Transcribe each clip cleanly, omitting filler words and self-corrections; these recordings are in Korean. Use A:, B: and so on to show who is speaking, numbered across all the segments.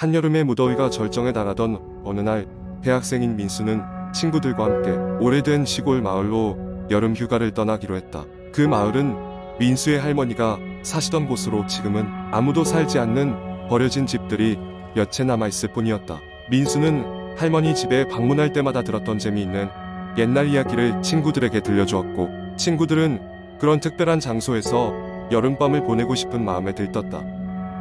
A: 한여름의 무더위가 절정에 달하던 어느 날 대학생인 민수는 친구들과 함께 오래된 시골 마을로 여름 휴가를 떠나기로 했다. 그 마을은 민수의 할머니가 사시던 곳으로 지금은 아무도 살지 않는 버려진 집들이 몇 채 남아있을 뿐이었다. 민수는 할머니 집에 방문할 때마다 들었던 재미있는 옛날 이야기를 친구들에게 들려주었고, 친구들은 그런 특별한 장소에서 여름밤을 보내고 싶은 마음에 들떴다.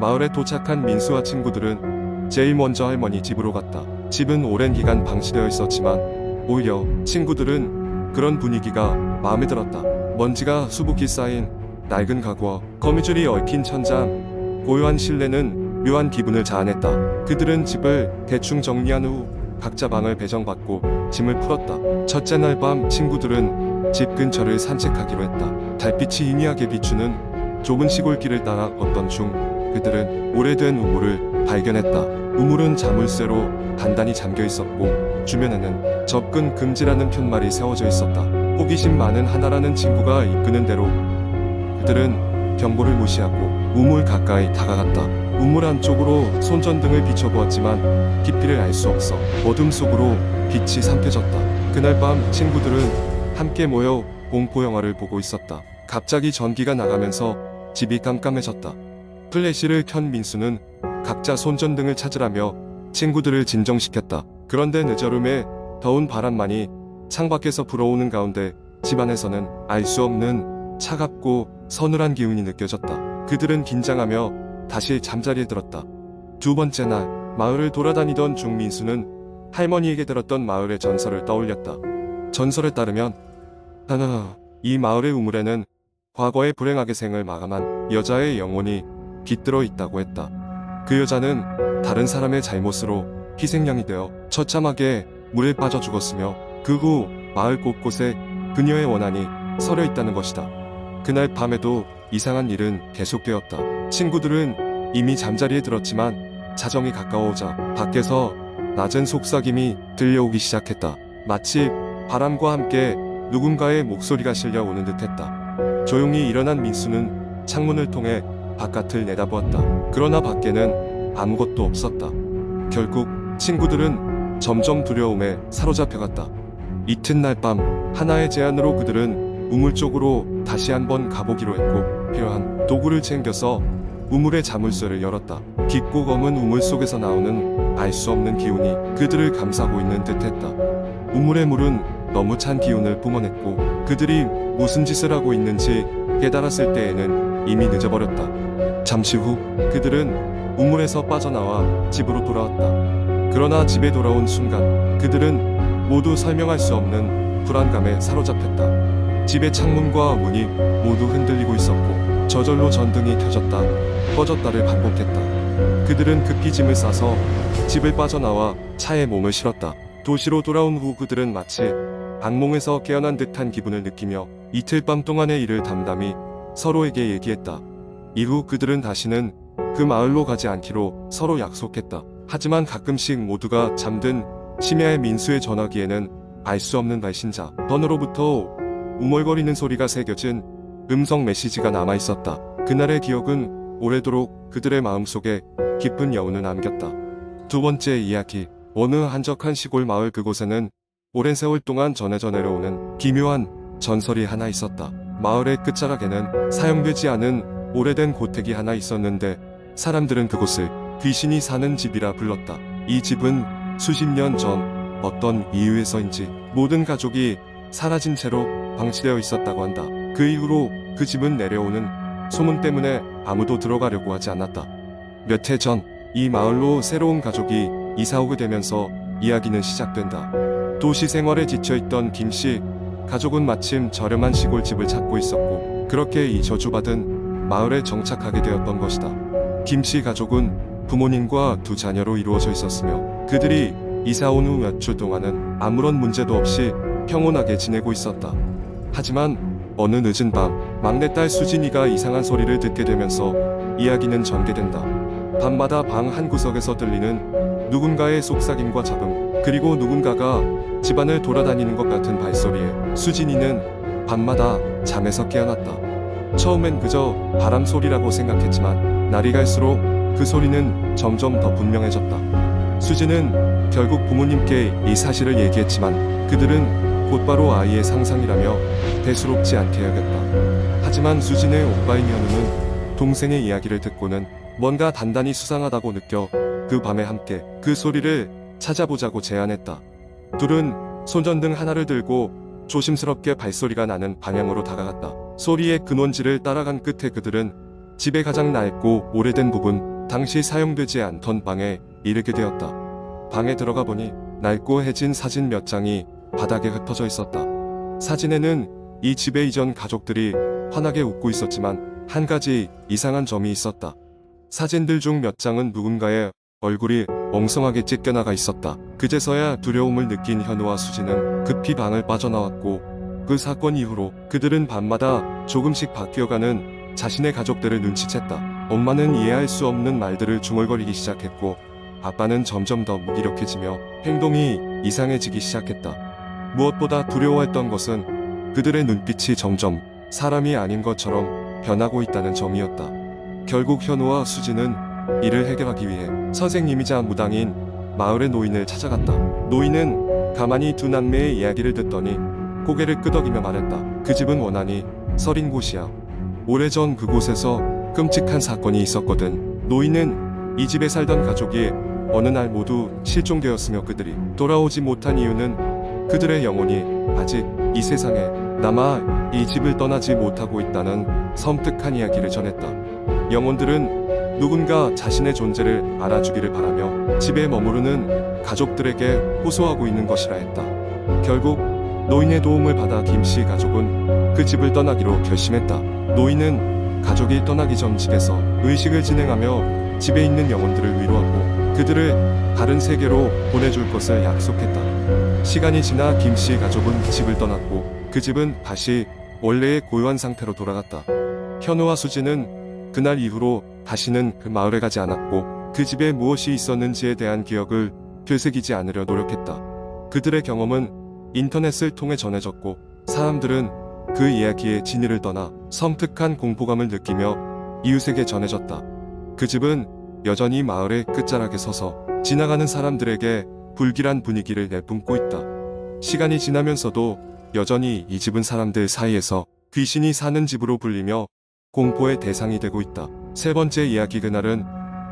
A: 마을에 도착한 민수와 친구들은 제일 먼저 할머니 집으로 갔다. 집은 오랜 기간 방치되어 있었지만 오히려 친구들은 그런 분위기가 마음에 들었다. 먼지가 수북히 쌓인 낡은 가구와 거미줄이 얽힌 천장, 고요한 실내는 묘한 기분을 자아냈다. 그들은 집을 대충 정리한 후 각자 방을 배정받고 짐을 풀었다. 첫째 날 밤 친구들은 집 근처를 산책하기로 했다. 달빛이 희미하게 비추는 좁은 시골길을 따라 걷던 중 그들은 오래된 우물을 발견했다. 우물은 자물쇠로 단단히 잠겨 있었고 주변에는 접근 금지라는 편말이 세워져 있었다. 호기심 많은 하나라는 친구가 이끄는 대로 그들은 경보를 무시하고 우물 가까이 다가갔다. 우물 안쪽으로 손전등을 비춰보았지만 깊이를 알 수 없어 어둠 속으로 빛이 삼켜졌다. 그날 밤 친구들은 함께 모여 공포 영화를 보고 있었다. 갑자기 전기가 나가면서 집이 깜깜해졌다. 플래시를 켠 민수는 각자 손전등을 찾으라며 친구들을 진정시켰다. 그런데 늦여름에 더운 바람만이 창밖에서 불어오는 가운데 집안에서는 알 수 없는 차갑고 서늘한 기운이 느껴졌다. 그들은 긴장하며 다시 잠자리에 들었다. 두 번째 날 마을을 돌아다니던 중 민수는 할머니에게 들었던 마을의 전설을 떠올렸다. 전설에 따르면 이 마을의 우물에는 과거의 불행하게 생을 마감한 여자의 영혼이 깃들어 있다고 했다. 그 여자는 다른 사람의 잘못으로 희생양이 되어 처참하게 물에 빠져 죽었으며 그 후 마을 곳곳에 그녀의 원한이 서려 있다는 것이다. 그날 밤에도 이상한 일은 계속되었다. 친구들은 이미 잠자리에 들었지만 자정이 가까워오자 밖에서 낮은 속삭임이 들려오기 시작했다. 마치 바람과 함께 누군가의 목소리가 실려오는 듯했다. 조용히 일어난 민수는 창문을 통해 바깥을 내다보았다. 그러나 밖에는 아무것도 없었다. 결국 친구들은 점점 두려움에 사로잡혀갔다. 이튿날 밤 하나의 제안으로 그들은 우물 쪽으로 다시 한번 가보기로 했고 필요한 도구를 챙겨서 우물의 자물쇠를 열었다. 깊고 검은 우물 속에서 나오는 알 수 없는 기운이 그들을 감싸고 있는 듯했다. 우물의 물은 너무 찬 기운을 뿜어냈고 그들이 무슨 짓을 하고 있는지 깨달았을 때에는 이미 늦어버렸다. 잠시 후 그들은 우물에서 빠져나와 집으로 돌아왔다. 그러나 집에 돌아온 순간 그들은 모두 설명할 수 없는 불안감에 사로잡혔다. 집의 창문과 문이 모두 흔들리고 있었고 저절로 전등이 켜졌다 꺼졌다를 반복했다. 그들은 급히 짐을 싸서 집을 빠져나와 차에 몸을 실었다. 도시로 돌아온 후 그들은 마치 악몽에서 깨어난 듯한 기분을 느끼며 이틀 밤 동안의 일을 담담히 서로에게 얘기했다. 이후 그들은 다시는 그 마을로 가지 않기로 서로 약속했다. 하지만 가끔씩 모두가 잠든 심야의 민수의 전화기에는 알 수 없는 발신자 번호로부터 우물거리는 소리가 새겨진 음성 메시지가 남아있었다. 그날의 기억은 오래도록 그들의 마음속에 깊은 여운을 남겼다. 두 번째 이야기. 어느 한적한 시골 마을 그곳에는 오랜 세월 동안 전해져 내려오는 기묘한 전설이 하나 있었다. 마을의 끝자락에는 사용되지 않은 오래된 고택이 하나 있었는데 사람들은 그곳을 귀신이 사는 집이라 불렀다. 이 집은 수십 년 전 어떤 이유에서인지 모든 가족이 사라진 채로 방치되어 있었다고 한다. 그 이후로 그 집은 내려오는 소문 때문에 아무도 들어가려고 하지 않았다. 몇 해 전 이 마을로 새로운 가족이 이사오게 되면서 이야기는 시작된다. 도시 생활에 지쳐있던 김씨 가족은 마침 저렴한 시골집을 찾고 있었고 그렇게 이 저주받은 마을에 정착하게 되었던 것이다. 김씨 가족은 부모님과 두 자녀로 이루어져 있었으며 그들이 이사온 후 몇 주 동안은 아무런 문제도 없이 평온하게 지내고 있었다. 하지만 어느 늦은 밤 막내딸 수진이가 이상한 소리를 듣게 되면서 이야기는 전개된다. 밤마다 방 한 구석에서 들리는 누군가의 속삭임과 잡음 그리고 누군가가 집안을 돌아다니는 것 같은 발소리에 수진이는 밤마다 잠에서 깨어났다. 처음엔 그저 바람 소리라고 생각했지만 날이 갈수록 그 소리는 점점 더 분명해졌다. 수지는 결국 부모님께 이 사실을 얘기했지만 그들은 곧바로 아이의 상상이라며 대수롭지 않게 여겼다. 하지만 수진의 오빠인 현우는 동생의 이야기를 듣고는 뭔가 단단히 수상하다고 느껴 그 밤에 함께 그 소리를 찾아보자고 제안했다. 둘은 손전등 하나를 들고 조심스럽게 발소리가 나는 방향으로 다가갔다. 소리의 근원지를 따라간 끝에 그들은 집의 가장 낡고 오래된 부분, 당시 사용되지 않던 방에 이르게 되었다. 방에 들어가 보니 낡고 해진 사진 몇 장이 바닥에 흩어져 있었다. 사진에는 이 집의 이전 가족들이 환하게 웃고 있었지만 한 가지 이상한 점이 있었다. 사진들 중 몇 장은 누군가의 얼굴이 엉성하게 찢겨나가 있었다. 그제서야 두려움을 느낀 현우와 수지는 급히 방을 빠져나왔고 그 사건 이후로 그들은 밤마다 조금씩 바뀌어가는 자신의 가족들을 눈치챘다. 엄마는 이해할 수 없는 말들을 중얼거리기 시작했고 아빠는 점점 더 무기력해지며 행동이 이상해지기 시작했다. 무엇보다 두려워했던 것은 그들의 눈빛이 점점 사람이 아닌 것처럼 변하고 있다는 점이었다. 결국 현우와 수지는 이를 해결하기 위해 선생님이자 무당인 마을의 노인을 찾아갔다. 노인은 가만히 두 남매의 이야기를 듣더니 고개를 끄덕이며 말했다. 그 집은 원한이 서린 곳이야. 오래전 그곳에서 끔찍한 사건이 있었거든. 노인은 이 집에 살던 가족이 어느 날 모두 실종되었으며 그들이 돌아오지 못한 이유는 그들의 영혼이 아직 이 세상에 남아 이 집을 떠나지 못하고 있다는 섬뜩한 이야기를 전했다. 영혼들은 누군가 자신의 존재를 알아주기를 바라며 집에 머무르는 가족들에게 호소하고 있는 것이라 했다. 결국 노인의 도움을 받아 김씨 가족은 그 집을 떠나기로 결심했다. 노인은 가족이 떠나기 전 집에서 의식을 진행하며 집에 있는 영혼들을 위로하고 그들을 다른 세계로 보내줄 것을 약속했다. 시간이 지나 김씨 가족은 집을 떠났고 그 집은 다시 원래의 고요한 상태로 돌아갔다. 현우와 수지는 그날 이후로 다시는 그 마을에 가지 않았고 그 집에 무엇이 있었는지에 대한 기억을 되새기지 않으려 노력했다. 그들의 경험은 인터넷을 통해 전해졌고 사람들은 그 이야기의 진위를 떠나 섬뜩한 공포감을 느끼며 이웃에게 전해졌다. 그 집은 여전히 마을의 끝자락에 서서 지나가는 사람들에게 불길한 분위기를 내뿜고 있다. 시간이 지나면서도 여전히 이 집은 사람들 사이에서 귀신이 사는 집으로 불리며 공포의 대상이 되고 있다. 세 번째 이야기. 그날은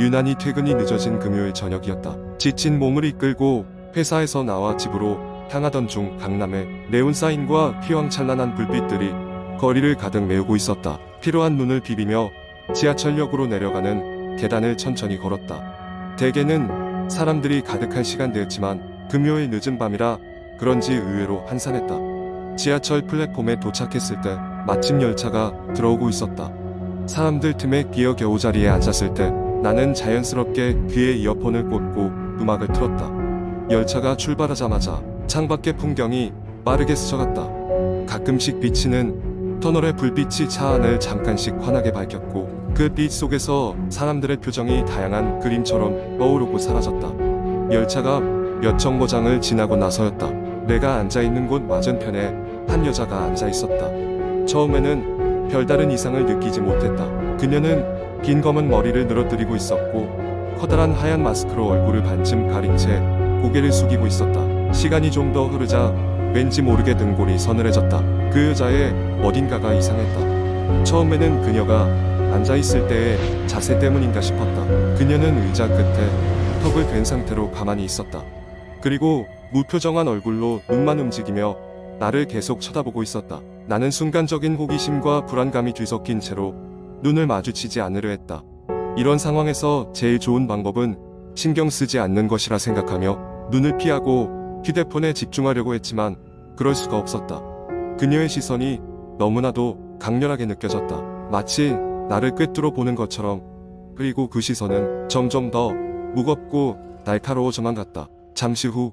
A: 유난히 퇴근이 늦어진 금요일 저녁이었다. 지친 몸을 이끌고 회사에서 나와 집으로 향하던 중 강남의 네온사인과 휘황찬란한 불빛들이 거리를 가득 메우고 있었다. 피로한 눈을 비비며 지하철역으로 내려가는 계단을 천천히 걸었다. 대개는 사람들이 가득한 시간대였지만 금요일 늦은 밤이라 그런지 의외로 한산했다. 지하철 플랫폼에 도착했을 때 마침 열차가 들어오고 있었다. 사람들 틈에 끼어 겨우 자리에 앉았을 때 나는 자연스럽게 귀에 이어폰을 꽂고 음악을 틀었다. 열차가 출발하자마자 창밖의 풍경이 빠르게 스쳐갔다. 가끔씩 비치는 터널의 불빛이 차 안을 잠깐씩 환하게 밝혔고 그 빛 속에서 사람들의 표정이 다양한 그림처럼 떠오르고 사라졌다. 열차가 몇 정거장을 지나고 나서였다. 내가 앉아있는 곳 맞은편에 한 여자가 앉아있었다. 처음에는 별다른 이상을 느끼지 못했다. 그녀는 긴 검은 머리를 늘어뜨리고 있었고 커다란 하얀 마스크로 얼굴을 반쯤 가린 채 고개를 숙이고 있었다. 시간이 좀 더 흐르자 왠지 모르게 등골이 서늘해졌다. 그 여자의 어딘가가 이상했다. 처음에는 그녀가 앉아있을 때의 자세 때문인가 싶었다. 그녀는 의자 끝에 턱을 댄 상태로 가만히 있었다. 그리고 무표정한 얼굴로 눈만 움직이며 나를 계속 쳐다보고 있었다. 나는 순간적인 호기심과 불안감이 뒤섞인 채로 눈을 마주치지 않으려 했다. 이런 상황에서 제일 좋은 방법은 신경 쓰지 않는 것이라 생각하며 눈을 피하고 휴대폰에 집중하려고 했지만 그럴 수가 없었다. 그녀의 시선이 너무나도 강렬하게 느껴졌다. 마치 나를 꿰뚫어 보는 것처럼. 그리고 그 시선은 점점 더 무겁고 날카로워져만 갔다. 잠시 후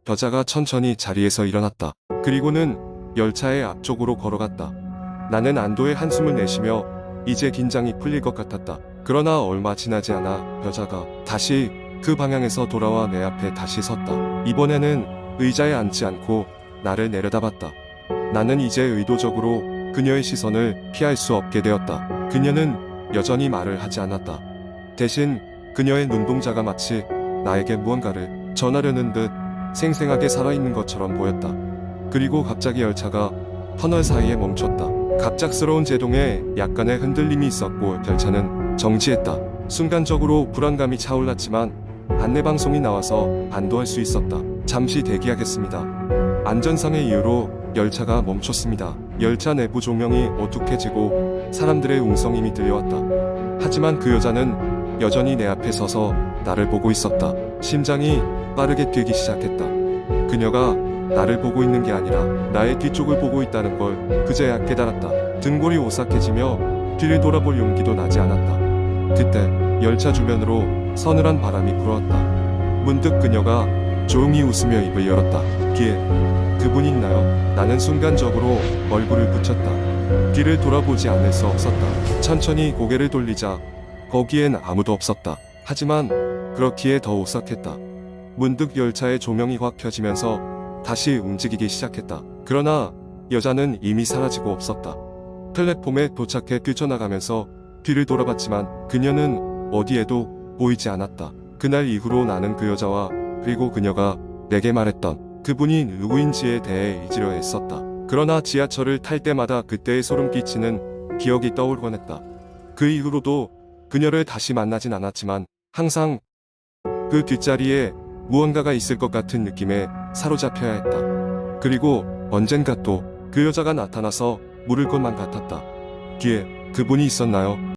A: 여자가 천천히 자리에서 일어났다. 그리고는 열차의 앞쪽으로 걸어갔다. 나는 안도의 한숨을 내쉬며 이제 긴장이 풀릴 것 같았다. 그러나 얼마 지나지 않아 여자가 다시 그 방향에서 돌아와 내 앞에 다시 섰다. 이번에는 의자에 앉지 않고 나를 내려다봤다. 나는 이제 의도적으로 그녀의 시선을 피할 수 없게 되었다. 그녀는 여전히 말을 하지 않았다. 대신 그녀의 눈동자가 마치 나에게 무언가를 전하려는 듯 생생하게 살아있는 것처럼 보였다. 그리고 갑자기 열차가 터널 사이에 멈췄다. 갑작스러운 제동에 약간의 흔들림이 있었고 열차는 정지했다. 순간적으로 불안감이 차올랐지만 안내방송이 나와서 안도할 수 있었다. 잠시 대기하겠습니다. 안전상의 이유로 열차가 멈췄습니다. 열차 내부 조명이 어둑해지고 사람들의 웅성임이 들려왔다. 하지만 그 여자는 여전히 내 앞에 서서 나를 보고 있었다. 심장이 빠르게 뛰기 시작했다. 그녀가 나를 보고 있는 게 아니라 나의 뒤쪽을 보고 있다는 걸 그제야 깨달았다. 등골이 오싹해지며 뒤를 돌아볼 용기도 나지 않았다. 그때 열차 주변으로 서늘한 바람이 불어왔다. 문득 그녀가 조용히 웃으며 입을 열었다. 뒤에 그분이 있나요? 나는 순간적으로 얼굴을 붙였다. 뒤를 돌아보지 않을 수 없었다. 천천히 고개를 돌리자 거기엔 아무도 없었다. 하지만 그렇기에 더 오싹했다. 문득 열차의 조명이 확 켜지면서 다시 움직이기 시작했다. 그러나 여자는 이미 사라지고 없었다. 플랫폼에 도착해 뛰쳐나가면서 뒤를 돌아봤지만 그녀는 어디에도 보이지 않았다. 그날 이후로 나는 그 여자와 그리고 그녀가 내게 말했던 그분이 누구인지에 대해 잊으려 했었다. 그러나 지하철을 탈 때마다 그때의 소름 끼치는 기억이 떠오르곤 했다. 그 이후로도 그녀를 다시 만나진 않았지만 항상 그 뒷자리에 무언가가 있을 것 같은 느낌에 사로잡혀야 했다. 그리고 언젠가 또 그 여자가 나타나서 물을 것만 같았다. 뒤에 그분이 있었나요?